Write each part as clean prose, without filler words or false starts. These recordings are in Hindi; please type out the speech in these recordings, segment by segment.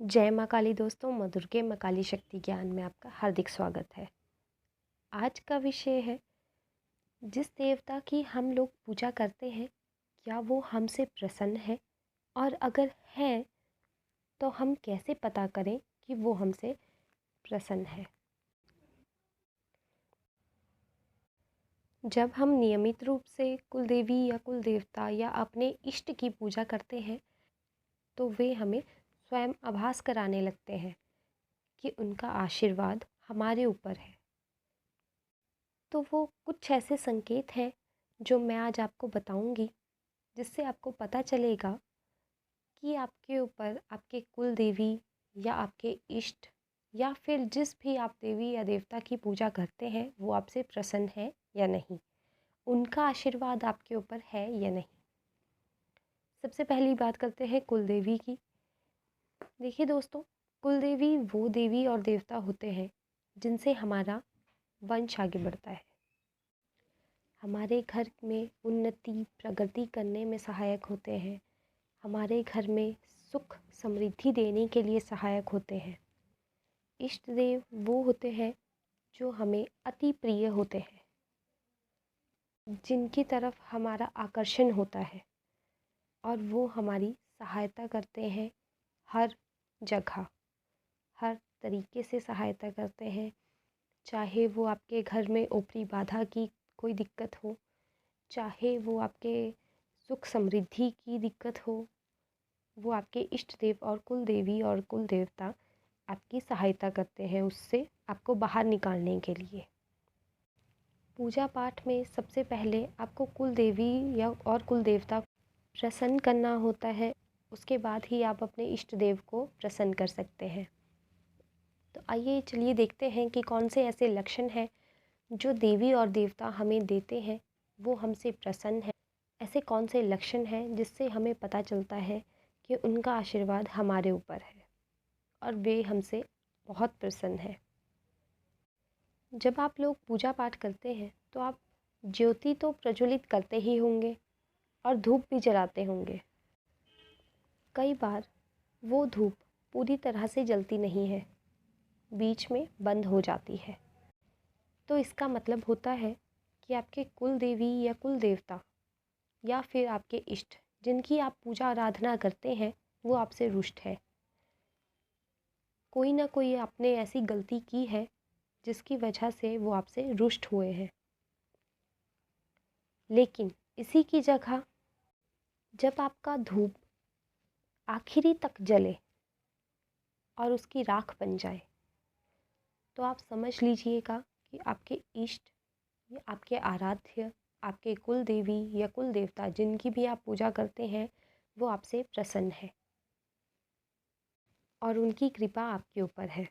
जय माँ काली दोस्तों, मधुर के माँ काली शक्ति ज्ञान में आपका हार्दिक स्वागत है। आज का विषय है, जिस देवता की हम लोग पूजा करते हैं क्या वो हमसे प्रसन्न है, और अगर है तो हम कैसे पता करें कि वो हमसे प्रसन्न है। जब हम नियमित रूप से कुल देवी या कुल देवता या अपने इष्ट की पूजा करते हैं तो वे हमें स्वयं आभास कराने लगते हैं कि उनका आशीर्वाद हमारे ऊपर है। तो वो कुछ ऐसे संकेत हैं जो मैं आज आपको बताऊंगी, जिससे आपको पता चलेगा कि आपके ऊपर आपके कुल देवी या आपके इष्ट या फिर जिस भी आप देवी या देवता की पूजा करते हैं वो आपसे प्रसन्न है या नहीं, उनका आशीर्वाद आपके ऊपर है या नहीं। सबसे पहली बात करते हैं कुल देवी की। देखिए दोस्तों, कुल देवी वो देवी और देवता होते हैं जिनसे हमारा वंश आगे बढ़ता है, हमारे घर में उन्नति प्रगति करने में सहायक होते हैं, हमारे घर में सुख समृद्धि देने के लिए सहायक होते हैं। इष्ट देव वो होते हैं जो हमें अति प्रिय होते हैं, जिनकी तरफ हमारा आकर्षण होता है और वो हमारी सहायता करते हैं हर जगह, हर तरीके से सहायता करते हैं। चाहे वो आपके घर में ऊपरी बाधा की कोई दिक्कत हो, चाहे वो आपके सुख समृद्धि की दिक्कत हो, वो आपके इष्ट देव और कुल देवी और कुल देवता आपकी सहायता करते हैं उससे आपको बाहर निकालने के लिए। पूजा पाठ में सबसे पहले आपको कुल देवी या और कुल देवता प्रसन्न करना होता है, उसके बाद ही आप अपने इष्ट देव को प्रसन्न कर सकते हैं। तो आइए चलिए देखते हैं कि कौन से ऐसे लक्षण हैं जो देवी और देवता हमें देते हैं वो हमसे प्रसन्न है। ऐसे कौन से लक्षण हैं जिससे हमें पता चलता है कि उनका आशीर्वाद हमारे ऊपर है और वे हमसे बहुत प्रसन्न है। जब आप लोग पूजा पाठ करते हैं तो आप ज्योति तो प्रज्वलित करते ही होंगे और धूप भी जलाते होंगे। कई बार वो धूप पूरी तरह से जलती नहीं है, बीच में बंद हो जाती है। तो इसका मतलब होता है कि आपके कुल देवी या कुल देवता या फिर आपके इष्ट जिनकी आप पूजा आराधना करते हैं वो आपसे रुष्ट है। कोई ना कोई आपने ऐसी गलती की है जिसकी वजह से वो आपसे रुष्ट हुए हैं। लेकिन इसी की जगह जब आपका धूप आखिरी तक जले और उसकी राख बन जाए तो आप समझ लीजिएगा कि आपके इष्ट या आपके आराध्य, आपके कुल देवी या कुल देवता जिनकी भी आप पूजा करते हैं वो आपसे प्रसन्न है और उनकी कृपा आपके ऊपर है।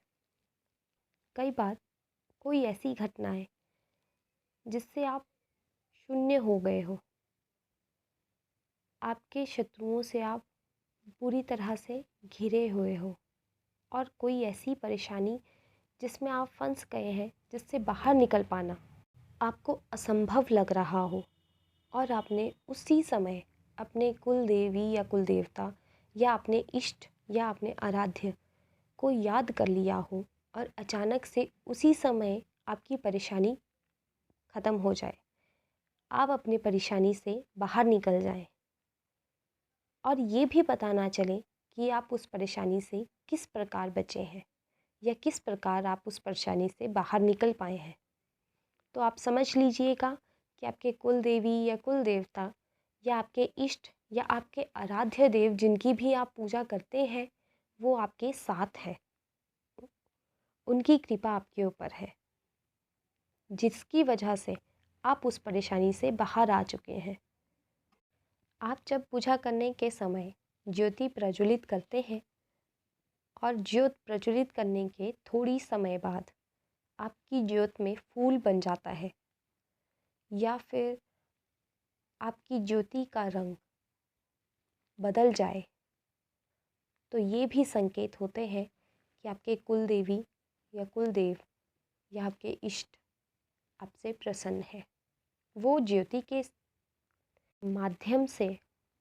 कई बार कोई ऐसी घटना है जिससे आप शून्य हो गए हो, आपके शत्रुओं से आप पूरी तरह से घिरे हुए हो और कोई ऐसी परेशानी जिसमें आप फंस गए हैं, जिससे बाहर निकल पाना आपको असंभव लग रहा हो, और आपने उसी समय अपने कुल देवी या कुल देवता या अपने इष्ट या अपने आराध्य को याद कर लिया हो और अचानक से उसी समय आपकी परेशानी ख़त्म हो जाए, आप अपनी परेशानी से बाहर निकल जाएं और ये भी पता ना चले कि आप उस परेशानी से किस प्रकार बचे हैं या किस प्रकार आप उस परेशानी से बाहर निकल पाए हैं। तो आप समझ लीजिएगा कि आपके कुल देवी या कुल देवता या आपके इष्ट या आपके आराध्य देव जिनकी भी आप पूजा करते हैं वो आपके साथ है, उनकी कृपा आपके ऊपर है, जिसकी वजह से आप उस परेशानी से बाहर आ चुके हैं। आप जब पूजा करने के समय ज्योति प्रज्वलित करते हैं और ज्योत प्रज्वलित करने के थोड़ी समय बाद आपकी ज्योत में फूल बन जाता है या फिर आपकी ज्योति का रंग बदल जाए, तो ये भी संकेत होते हैं कि आपके कुल देवी या कुल देव या आपके इष्ट आपसे प्रसन्न है। वो ज्योति के माध्यम से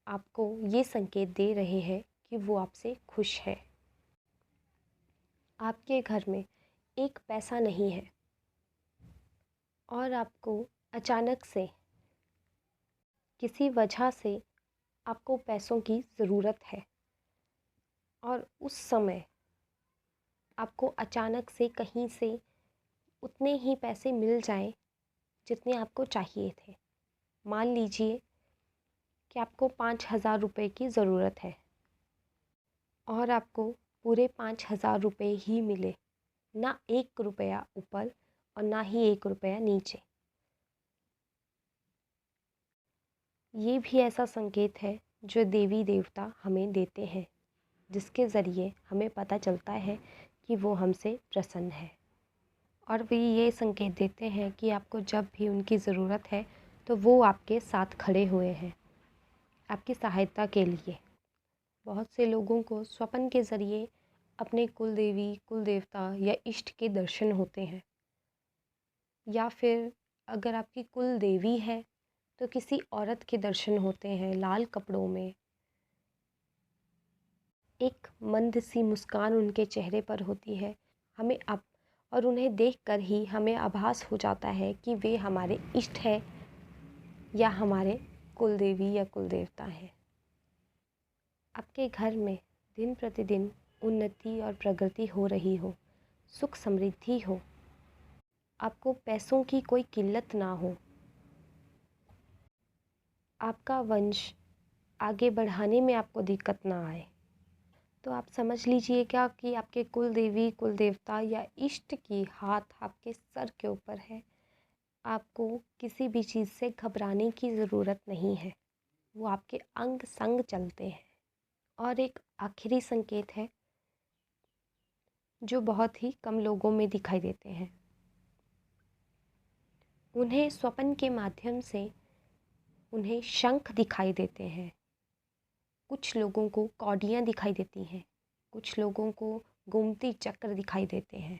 आपको ये संकेत दे रहे हैं कि वो आपसे खुश है। आपके घर में एक पैसा नहीं है और आपको अचानक से किसी वजह से आपको पैसों की ज़रूरत है और उस समय आपको अचानक से कहीं से उतने ही पैसे मिल जाएं जितने आपको चाहिए थे। मान लीजिए कि आपको 5,000 रुपये की ज़रूरत है और आपको पूरे 5,000 रुपये ही मिले, ना 1 रुपया ऊपर और ना ही 1 रुपया नीचे। ये भी ऐसा संकेत है जो देवी देवता हमें देते हैं, जिसके ज़रिए हमें पता चलता है कि वो हमसे प्रसन्न है। और वे ये संकेत देते हैं कि आपको जब भी उनकी ज़रूरत है तो वो आपके साथ खड़े हुए हैं आपकी सहायता के लिए। बहुत से लोगों को स्वप्न के ज़रिए अपने कुल देवी, कुल देवता या इष्ट के दर्शन होते हैं, या फिर अगर आपकी कुल देवी है तो किसी औरत के दर्शन होते हैं लाल कपड़ों में। एक मंद सी मुस्कान उनके चेहरे पर होती है हमें अब, और उन्हें देखकर ही हमें आभास हो जाता है कि वे हमारे इष्ट है या हमारे कुल देवी या कुल देवता हैं। आपके घर में दिन प्रतिदिन उन्नति और प्रगति हो रही हो, सुख समृद्धि हो, आपको पैसों की कोई किल्लत ना हो, आपका वंश आगे बढ़ाने में आपको दिक्कत ना आए, तो आप समझ लीजिएगा कि आपके कुल देवी, कुल देवता या इष्ट की हाथ आपके सर के ऊपर है। आपको किसी भी चीज़ से घबराने की ज़रूरत नहीं है, वो आपके अंग संग चलते हैं। और एक आखिरी संकेत है जो बहुत ही कम लोगों में दिखाई देते हैं। उन्हें स्वप्न के माध्यम से उन्हें शंख दिखाई देते हैं, कुछ लोगों को कौड़ियाँ दिखाई देती हैं, कुछ लोगों को गोमती चक्र दिखाई देते हैं।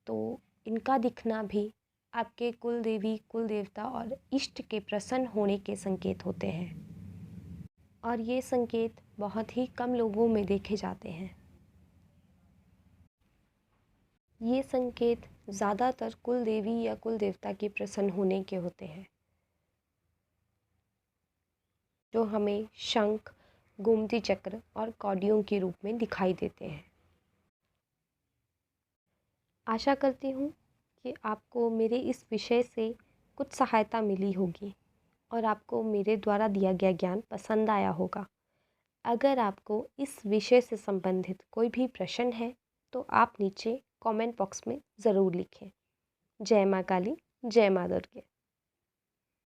तो इनका दिखना भी आपके कुल देवी, कुल देवता और इष्ट के प्रसन्न होने के संकेत होते हैं। और ये संकेत बहुत ही कम लोगों में देखे जाते हैं। ये संकेत ज़्यादातर कुल देवी या कुल देवता के प्रसन्न होने के होते हैं, जो हमें शंख, गोमती चक्र और कौड़ियों के रूप में दिखाई देते हैं। आशा करती हूँ कि आपको मेरे इस विषय से कुछ सहायता मिली होगी और आपको मेरे द्वारा दिया गया ज्ञान पसंद आया होगा। अगर आपको इस विषय से संबंधित कोई भी प्रश्न है तो आप नीचे कमेंट बॉक्स में ज़रूर लिखें। जय माँ काली, जय माँ दुर्गे।